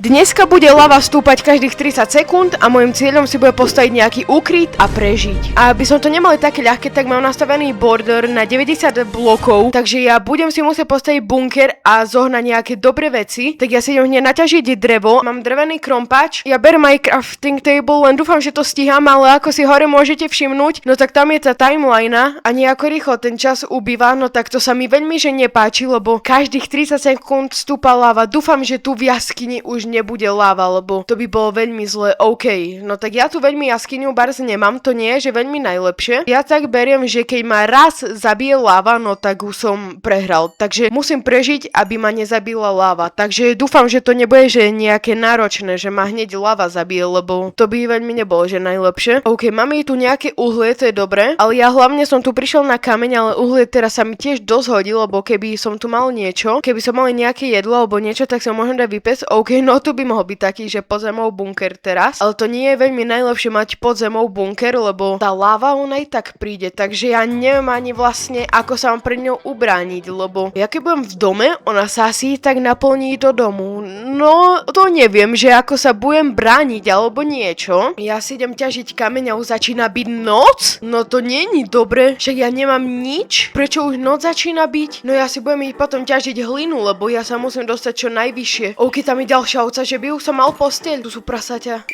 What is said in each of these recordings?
Dneska bude lava stúpať každých 30 sekúnd a môjim cieľom si bude postaviť nejaký úkryt a prežiť. A aby som to nemali také ľahké, tak mám nastavený border na 90 blokov, takže ja budem si musieť postaviť bunker a zohnať nejaké dobré veci. Tak ja si idem hneď naťažiť drevo, mám drevený krompač, ja berem aj crafting table, len dúfam, že to stíham, ale ako si hore môžete všimnúť, no tak tam je tá timeline a nejako rýchlo ten čas ubýva, no tak to sa mi veľmi že nepáči, lebo každých 30 sekúnd stúpa lava. Dúfam, že tu v jaskyni už nebude lava, lebo to by bolo veľmi zle. OK, no tak ja tu veľmi jaskyňu bars nemám, to nie je, že veľmi najlepšie. Ja tak beriem, že keď ma raz zabije lava, no tak už som prehral. Takže musím prežiť, aby ma nezabila lava. Takže dúfam, že to nebude, že nejaké náročné, že ma hneď lava zabije, lebo to by veľmi nebolo, že najlepšie. OK, máme tu nejaké uhlie, to je dobré, ale ja hlavne som tu prišiel na kameň, ale uhlie teraz sa mi tiež dosť hodí, lebo keby som tu mal niečo, keby som mal nejaké jedlo alebo niečo, tak som možno dať vypesť. OK, no tu by mohol byť taký, že podzemov bunker teraz, ale to nie je veľmi najlepšie mať podzemov bunker, lebo tá lava ona aj tak príde, takže ja neviem ani vlastne, ako sa mám pred ňou ubrániť, lebo ja keď budem v dome, ona sa asi tak naplní do domu. No, to neviem, že ako sa budem brániť alebo niečo. Ja si idem ťažiť kameň a už začína byť noc? No to není dobre, však ja nemám nič. Prečo už noc začína byť? No ja si budem ísť potom ťažiť hlinu, lebo ja sa musím dostať čo najvyššie. OK, tam je ďalšia ovca, že by už som mal posteľ. Tu sú prasaťa.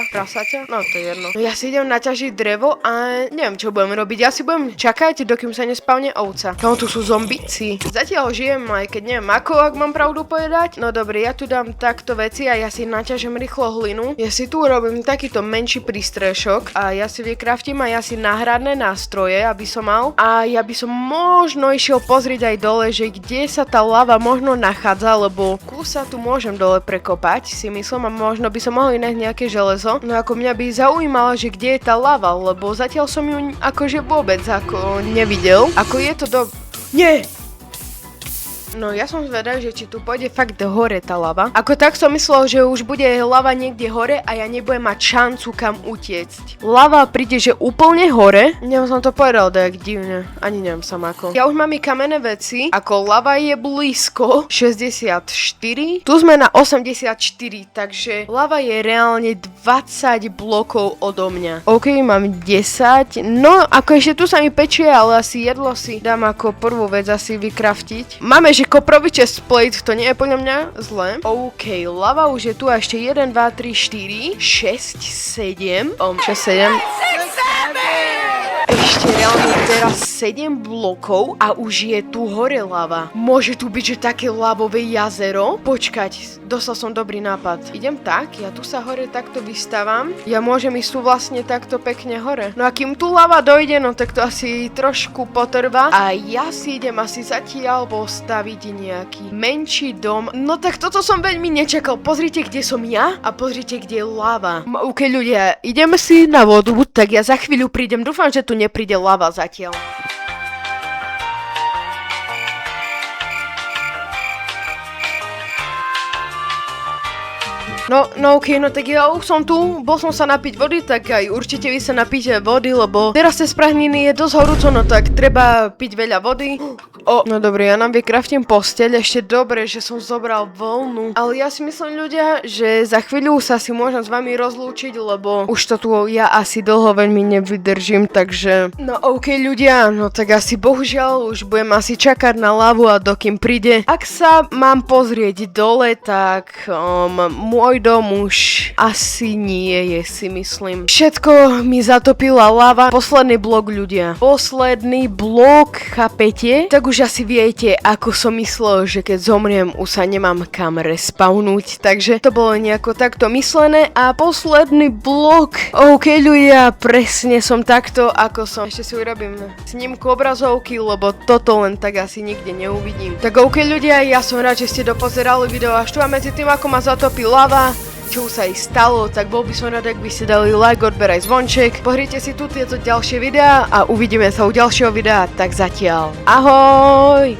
Prasaťa? No to je jedno. No ja si idem naťažiť drevo a neviem, čo budem robiť. Ja si budem čakať, dokým sa nespavne ovca. No tu sú zombici. Zatiaľ žijem, aj keď neviem ako, ak mám pravdu povedať. No dobre, ja tu dám takto veci a ja si naťažím rýchlo hlinu. Ja si tu urobím takýto menší prístrešok a ja si vykraftím a ja si náhradné nástroje, aby som mal. A ja by som možno išiel pozrieť aj dole, že kde sa tá lava možno nachádza, lebo kúsa tu môžem dole prekopať, si myslím, a možno by som mohol nájsť nejaké železo. No ako mňa by zaujímalo, že kde je tá lava, lebo zatiaľ som ju akože vôbec ako nevidel. Ako je to Nie! No ja som zvedavý, že či tu pôjde fakt hore tá lava. Ako tak som myslel, že už bude lava niekde hore a ja nebudem mať šancu kam utiecť. Lava príde, že úplne hore. Neviem, som to povedal tak divne. Ani neviem sam ako. Ja už mám i kamenné veci. Ako lava je blízko 64. Tu sme na 84, takže lava je reálne 20 blokov odo mňa. OK, mám 10. No, ako ešte tu sa mi pečie, ale asi jedlo si dám ako prvú vec asi vykraftiť. Máme, že koprový chest plate, to nie je podľa mňa zle. OK, lava už je tu a ešte 1, 2, 3, 4, 6, 7. 6, 7. Ešte reálne teraz 7 blokov a už je tu hore lava. Môže tu byť, že také lavové jazero? Počkať, dostal som dobrý nápad. Idem tak, ja tu sa hore takto vystávam. Ja môžem ísť tu vlastne takto pekne hore. No a kým tu lava dojde, no tak to asi trošku potrvá. A ja si idem asi zatiaľ postaviť nejaký menší dom. No tak toto som veľmi nečakal. Pozrite, kde som ja a pozrite, kde je lava. OK, ľudia, ideme si na vodu, tak ja za chvíľu prídem. Dúfam, že tu nepríde lava zatiaľ. No OK, no tak ja už som tu, bol som sa napiť vody, tak aj určite vy sa napíte vody, lebo teraz cez prahniny je dosť horúco, no tak treba piť veľa vody. No dobre, ja nám vykraftím posteľ, ešte dobre, že som zobral voľnu. Ale ja si myslím, ľudia, že za chvíľu sa si môžem s vami rozlúčiť, lebo už to tu ja asi dlho veľmi nevydržím, takže... No OK, ľudia, no tak asi bohužiaľ už budem asi čakať na lavu a dokým príde. Ak sa mám pozrieť dole, tak môj dom už asi nie je, si myslím. Všetko mi zatopila lava. Posledný blok, ľudia. Posledný blok, chápete? Tak už asi viete, ako som myslel, že keď zomriem, už sa nemám kam respawnúť. Takže to bolo nejako takto myslené. A posledný blok. OK, ľudia, presne som takto, ako som. Ešte si urobím snímku obrazovky, lebo toto len tak asi nikde neuvidím. Tak OK, ľudia, ja som rád, že ste dopozerali video až tu a medzi tým, ako ma zatopí lava, čo sa aj stalo, tak bol by som rád, ak by ste dali like, odber aj zvonček. Pozrite si tu tieto ďalšie videá a uvidíme sa u ďalšieho videa, tak zatiaľ. Ahoj!